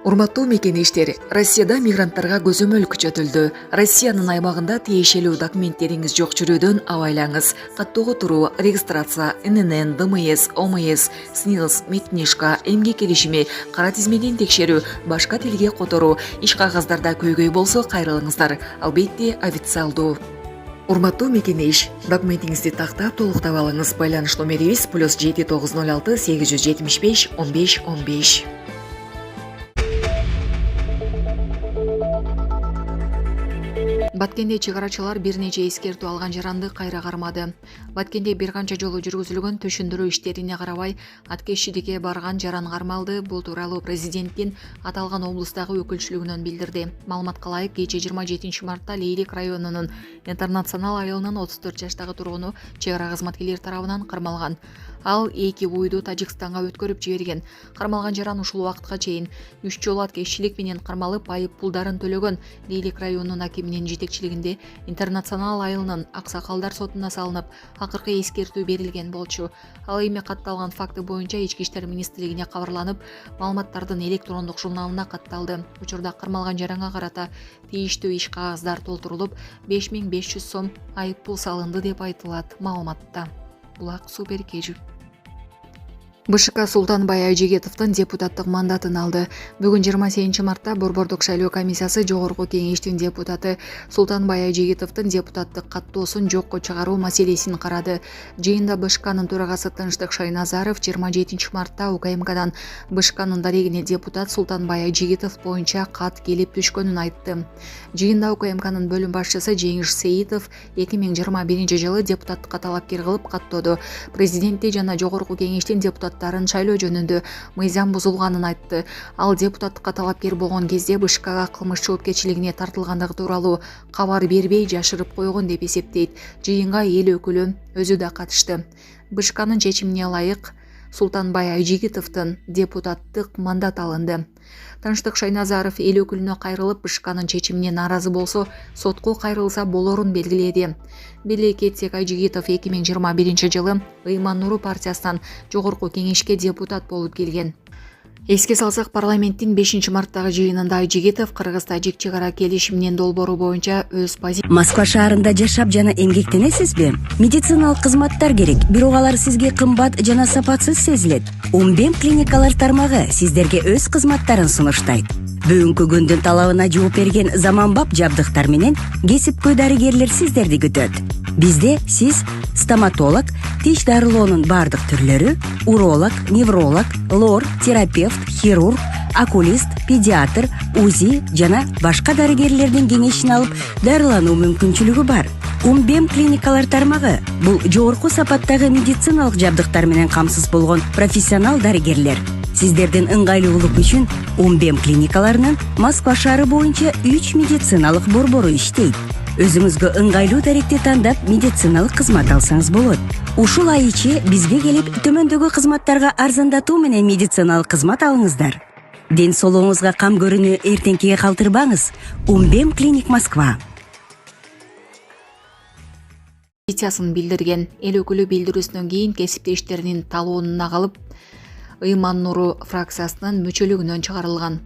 Урматтуу мекенештер, Россияда мигранттарга көзөмөл күчөтүлдү. Россиянын аймагында тиешелүү документтериңиз жок жүрүүдөн абайлаңыз. Каттоого туруу, регистрация, ННН, ДМС, ОМС, СНИЛС, Медкнижка, эмгек келишими, кара тизмеден текшерүү, башка тилге которуу, иш кагаздарда көйгөй болсо кайрылыңыздар. Албетте официалдуу. Урматтуу мекенеш, документиңизди тактап толуктап алыңыз. Байланыш номерибиз +7 906 875 15 15. Баткенде чыгарачылар бир нече эскертүү алган жаранды кайра кармады. Баткенде бир канча жолу жүргүзүлгөн төшүндүрүү иштерине карабай, аткезчиликке барган жаран кармалды. Бул тууралуу президенттин аталган облустагы өкүлчүлүгүнөн билдирди. Маалыматка ылайык, кечээ 27 мартта Лейлик районунун Интернационал айылынын 34 жаштагы тургуну чек ара кызматкерлери тарабынан кармалган. Ал 2 буйду Тажикстанга өткөрүп жиберген. Кармалган жаран ушул убакытка чейин 3 жолу аткезчилик менен кармалып, айып пулдарын төлөгөн. Лейлик районунун акиминин жетекчилигинде Интернационал айылынын аксакалдар сотуна салынып, акыркы эскертүү берилген болчу. Ал эми катталган факты боюнча Ички иштер министрлигине кабарланып, маалыматтардын электрондук журналына катталды. Учурда кармалган жаранга карата тийиштүү иш кагаздар толтурулуп, 5500 сом айып пул салынды деп айтылат маалыматта. Булак Супер Кежи. БШК Султанбай Айжигитовдун депутаттык мандатын алды. Бүгүн 28 мартта Борбордук шайлоо комиссиясы Жогорку кеңештин депутаты Султанбай Айжигитовдун депутаттык каттоосун жокко чыгаруу маселесин карады. Жыйында БШКнын төрагасы Тынчтык Шайназаров 27 мартта УКМКдан БШКнын дарегине депутат Султанбай Айжигитов боюнча кат келип түшкөнүн айтты. Жыйында УКМКнын бөлүм башчысы Жеңиш Сейитов 2021 жылы депутаттыкка талапкер кылып каттоодо. Президентти жана Жогорку кеңештин депутаттарын шайлоо жөнүндө мыйзам бузулганын айтты. Ал депутаттыкка талапкер болгон кезде БШКга кылмыш жоопкерчилигине тартылгандыгы тууралуу кабар бербей жашырып койгон деп эсептейт. Жыйынга эл өкүлү өзү да катышты. БШКнын чечимине ылайык Султанбай Айжигитовдун депутаттык мандат алынды. Тынчтык Шайназаров эл өкүлүнө кайрылып, БШКнын чечимине нааразы болсо, сотко кайрылса болорун белгиледи. Биле кетсек, Айжигитов 2021 жылы Ыйман Нуру партиясынан Жогорку кеңешке депутат болуп келген. Эске салсак, парламенттин 5 марттагы жыйынында Айжигитов Кыргыз-Тажик чек ара келишиминин долбоору боюнча өз Москва шаарында жашап жана эмгектенесизби? Медициналык кызматтар керек, бирок алар сизге кымбат жана сапатсыз сезилет. Умбем клиникалар тармагы сиздерге өз кызматтарын сунуштайт. Бүгүнкү күндүн талабына жооп берген заманбап жабдыктар менен кесипкөй дарыгерлер сиздерди күтөт. Бизде сиз стоматолог, тиш дарылоонун бардык түрлөрү, уролог, невролог, лор, терапевт, хирург, окулист, педиатр, УЗИ жана башка дарыгерлердин кеңешин алып дарылануу мүмкүнчүлүгү бар. Умбем клиникалар тармагы бул жогорку сапаттагы медициналык жабдыктар менен камсыз болгон профессионал дарыгерлер. Сиздердин ыңгайлуулук үчүн Умбем клиникаларынын Москва шаары боюнча 3 медициналык борбору иштейт. Өзүңүзгө ыңгайлуу даректи тандап медициналык кызмат алсаңыз болот. Ушул ай ичи бизге келип төмөндөгү кызматтарга арзандатуу менен медициналык кызмат алыңыздар. Ден соолугуңузга кам көрүүнү эртеңкиге калтырбаңыз. Умбем клиник Москва. Позициясын билдирген. Эл өкүлү билдирүүсүнөн кийин кесиптештеринин талоонуна калып, Ыйман Нуру фракциясынын мүчөлүгүнөн чыгарылган.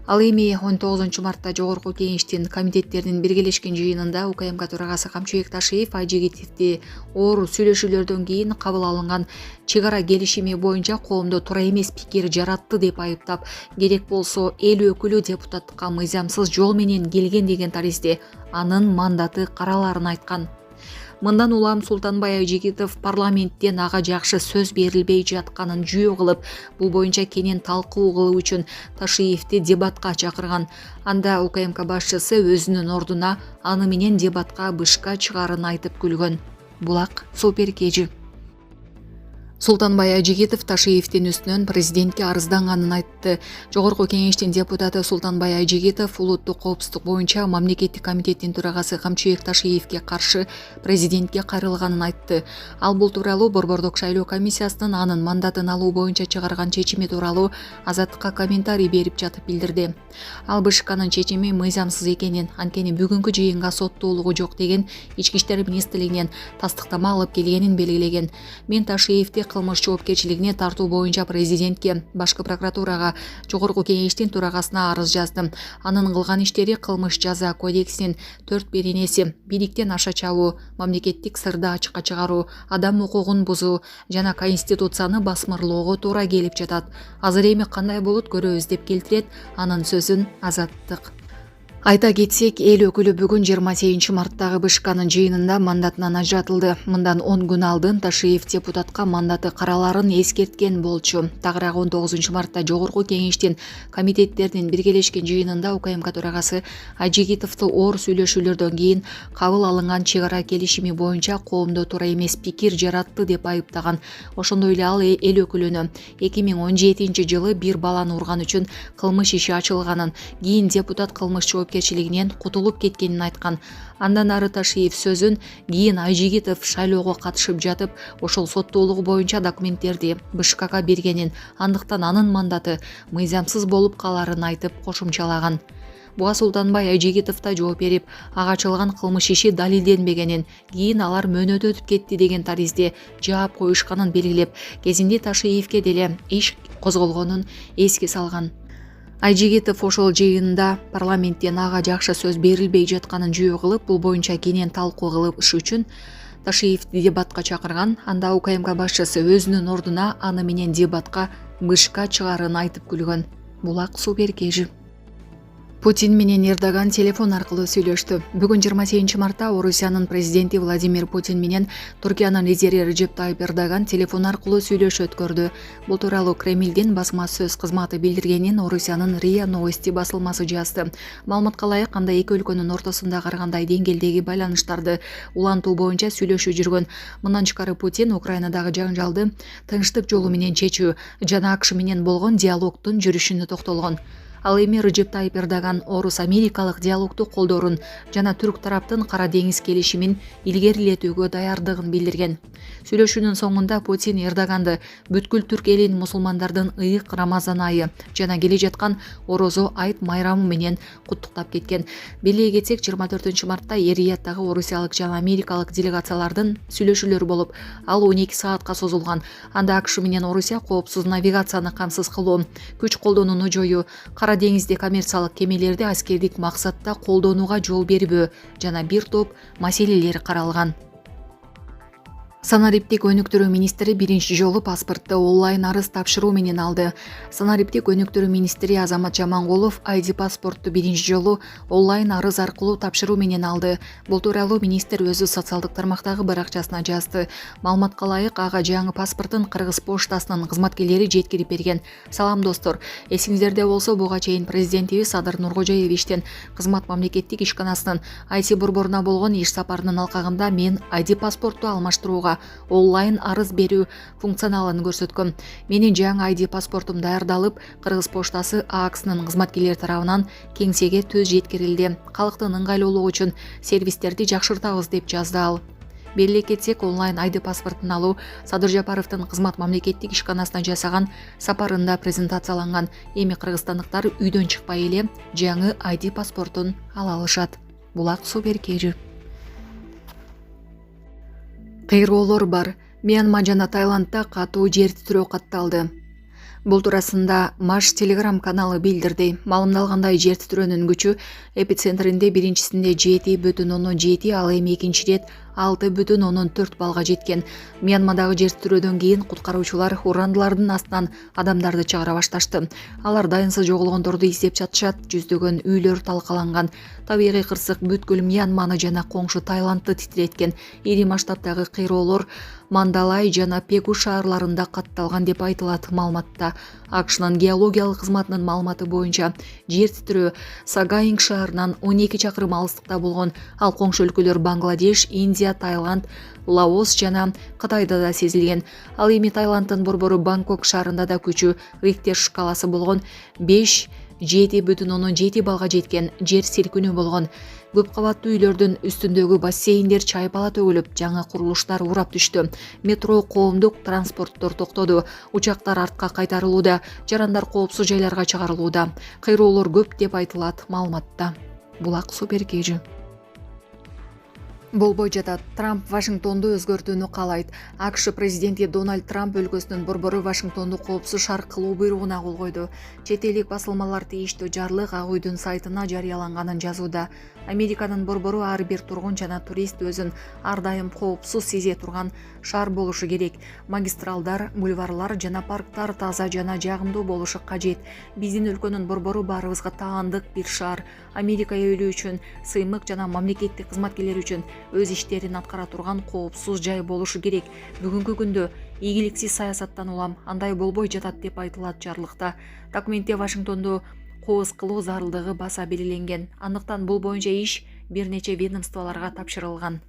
Ал эми 19 мартта Жогорку кеңештин комитеттеринин биргелешкен жыйынында УКМК төрагасы Камчыбек Ташиев Айжигитовди оор сүйлөшүүлөрдөн кийин кабыл алынган чек ара келишими боюнча коомдо туура эмес пикир жаратты деп айыптап, керек болсо эл өкүлү депутаттыкка мыйзамсыз жол менен келген деген таристе анын мандаты караларын айткан. Мындан улам Султанбай Айжигитов парламенттен ага жакшы сөз берилбей жатканын жүйө кылып, бул боюнча кенен талкуу кылуу үчүн Ташиевди дебатка чакырган. Анда УКМК башчысы өзүнүн ордуна аны менен дебатка БШК чыгарын айтып күлгөн. Булак Супер Кежи. Султанбай Айжигитов Ташиевдин үстүнөн президентке арызданганын айтты. Жогорку кеңештин депутаты Султанбай Айжигитов улуттук коопсуздук боюнча мамлекеттик комитеттин төрагасы Камчыбек Ташиевге каршы президентке кайрылганын айтты. Ал бул тууралуу Борбордук шайлоо комиссиясынын анын мандатын алуу боюнча чыгарган чечими тууралуу Азаттыкка комментарий берип жатып билдирди. Ал БШКнын чечими мыйзамсыз экенин, анткени бүгүнкү жыйынга соттуулугу жок деген Ички иштер министрлигинен тастыктама алып келгенин белгилеген. Мен Ташиевди кылмыш жоопкерчилигине тартуу боюнча президентке, башкы прокуратурага, жогорку кеңештин төрагасына арыз жазды. Анын кылган иштери кылмыш жаза кодексинин 4 иринеси, бийликтен аша чабуу, мамлекеттик сырды ачыкка чыгаруу, адам укугун бузуу жана конституцияны басмырлоого туура келип жатат. Азыр эми кандай болот көрөбүз деп келтирет анын сөзүн Азаттык. Айта кетсек, эл өкүлү бүгүн 28 марттагы БШКнын жыйынында мандатынан ажыратылды. Мындан 10 күн алдын Ташиев депутатка мандаты караларын эскерткен болчу. Тагыраак 19 мартта жогорку кеңештин комитеттердин биргелешкен жыйынында УКМК төрагасы Ажигитовду оор сүйлөшүүлөрдөн кийин кабыл алынган чек ара келишими боюнча коомдо туура эмес пикир жаратты деп айыптаган. Ошондой эле ал эл өкүлүнө 2017 жылы бир баланы урган үчүн кылмыш иши ачылганын, кийин депутат кылмыш жоопкерчилигинен кутулуп кеткенин айткан. Андан ары Ташиев сөзүн кийин Ажигитов шайлоого катышып жатып, ошол соттоолугу боюнча документтерди БШКга бергенин, андыктан анын мандаты мыйзамсыз болуп каларын айтып кошумчалаган. Буга Султанбай Ажигитов да жооп берип, ага ачылган кылмыш иши далилденбегенин, кийин алар мөөнөт өтүп кетти деген таризде жаап коюшканын белгилеп, кезинде Ташиевке деле иш козголгонун эске салган. Ажигитов ошол жыйында парламенттен ага жакшы сөз берилбей жатканын жүйө кылып, бул боюнча кенен талкуу кылыш үчүн Ташиевди дебатка чакырган. Анда УКМК башчысы өзүнүн ордуна аны менен дебатка БШК чыгарын айтып күлгөн. Булак суу беркежи. Путин менен Эрдоган телефон аркылуу сүйлөштү. Бүгүн 28 мартта Орусиянын президенти Владимир Путин менен Туркиянын лидери Реджеп Тайып Эрдоган телефон аркылуу сүйлөшүү өткөрдү. Бул тууралуу Кремлдин басма сөз кызматы билдиргенин Орусиянын РИА Новости басылмасы жазды. Маалыматка ылайык, анда эки өлкөнүн ортосунда карагандай деңгээлдеги байланыштарды улантуу боюнча сүйлөшүү жүргөн. Мындан тышкары Путин Украинадагы жаңжалды тынчтык жолу менен чечүү жана АКШ менен болгон диалогдун жүрүшүнө токтолгон. Ал эми Реджеп Тайып Эрдоган орус-америкалык диалогду колдоорун жана түрк тараптын Кара деңиз келишимин илгерилетүүгө даярдыгын билдирген. Сүйлөшүүнүн соңунда Путин Эрдоганды бүткүл түрк элин мусулмандардын ыйык Рамазан айы жана келе жаткан Орозо айт майрамы менен куттуктап кеткен. Беле кетсек, 24 мартта Эр-Рияттагы орусиялык жана америкалык делегациялардын сүйлөшүүлөрү болуп, ал 12 саатка созулган. Анда АКШ менен Орусия коопсуз навигацияны камсыз кылуу, күч колдонууну жоюу, Кара деңизде коммерциялык кемелерди аскердик максатта колдонууга жол бербөө жана бир топ маселелер каралган. Санариптик өнүктүрүү министри биринчи жолу паспортто онлайн арыз тапшыруу менен алды. Санариптик өнүктүрүү министри Азамат Жамангулов ID паспортту биринчи жолу онлайн арыз аркылуу тапшыруу менен алды. Бул тууралуу министр өзү социалдык тармактагы баракчасына жазды. Маалыматка ылайык, ага жаңы паспортун Кыргыз поштасынын кызматкерлери жеткирип берген. Салам достор, эсиңиздерде болсо, буга чейин президентибиз Садыр Нуркожоевичтин кызмат мамлекеттик ишканасынын IT борборуна болгон иш сапарынын алкагында мен ID паспортту алмаштырууга онлайн арыз берүү функционалын көрсөткөм. Менин жаңы ID паспортум даярдалып, Кыргыз поштасы ААКСынын кызматкерлери тарабынан кеңсеге түз жеткирилди. Калктын ыңгайлуулугу үчүн сервистерди жакшыртабыз деп жазды ал. Беле кетсек, онлайн ID паспортун алуу Садыр Жапаровдун кызмат мамлекеттик ишканасына жасаган сапарында презентацияланган. Эми кыргызстандыктар үйдөн чыкпай эле жаңы ID паспортун ала алышат. Булак суу беркежи. Кыйроолор бар. Мьянма жана Таиландда катуу жер титирөө катталды. Бул туурасында Маш Телеграм каналы билдирди. Маалымдалгандай, жер титирөөнүн күчү эпицентринде биринчисинде 7,7, ал эми экинчи рет 6,4 балга жеткен. Мьянмадагы жер титирөөдөн кийин куткаруучулар урандылардын астынан адамдарды чыгара башташты. Алар дайынсыз жоголгондорду издеп жатышат, жүздөгөн үйлөр талкаланган. Табигый кырсык бүткүл Мьянманы жана коңшу Таиландты титиреткен. Ири масштабтагы кыйроолор Мандалай жана Пегу шаарларында катталган деп айтылат маалыматта. АКШнын геологиялык кызматынын маалыматы боюнча, жер титирөө Сагаинг шаарынан 12 чакырым алыстыкта болгон. Ал коңшу өлкөлөр Бангладеш, Индия, Таиланд, Лаос жана Кытайда да сезилген. Ал эми Таиланддын борбору Бангкок шаарында да күчү Рихтер шкаласы болгон 5,7 балга жеткен жер силкинүү болгон. Көп кабаттуу үйлөрдүн үстүндөгү бассейндер чайпала төгүлүп, жаңы курулуштар урап түштү. Метро, коомдук транспорттор токтоду. Учактар артка кайтарылууда, жарандар коопсуз жайларга чыгарылууда. Кыйроолор көп деп айтылат маалыматта. Булак суу беркежи. болбой жатат. Трамп Вашингтонду өзгөртүүнү каалайт. АКШ президенти Дональд Трамп өлкөсүнүн борбору Вашингтонду коопсуз шаар кылуу буйругуна кол койду. Чет элдик басылмалар тийиштүү жарлык Ак үйдүн сайтына жарыяланганын жазууда. Американын борбору ар бир тургун жана турист өзүн ар дайым коопсуз сезе турган шаар болушу керек. Магистралдар, бульварлар жана парктар таза жана жагымдуу болушу кажет. Биздин өлкөнүн борбору баарыбызга таандык бир шаар. Америка элү үчүн, сыймык жана мамлекеттик кызматкерлер үчүн өз иштерин аткара турган коопсуз жай болушу керек. Бүгүнкү күндө ийгиликсиз саясаттан улам андай болбой жатат деп айтылат жарлыкта. Документте Вашингтонду кооз кылуу зарылдыгы баса белгиленген. Андыктан бул боюнча иш бир нече ведомстволорго тапшырылган.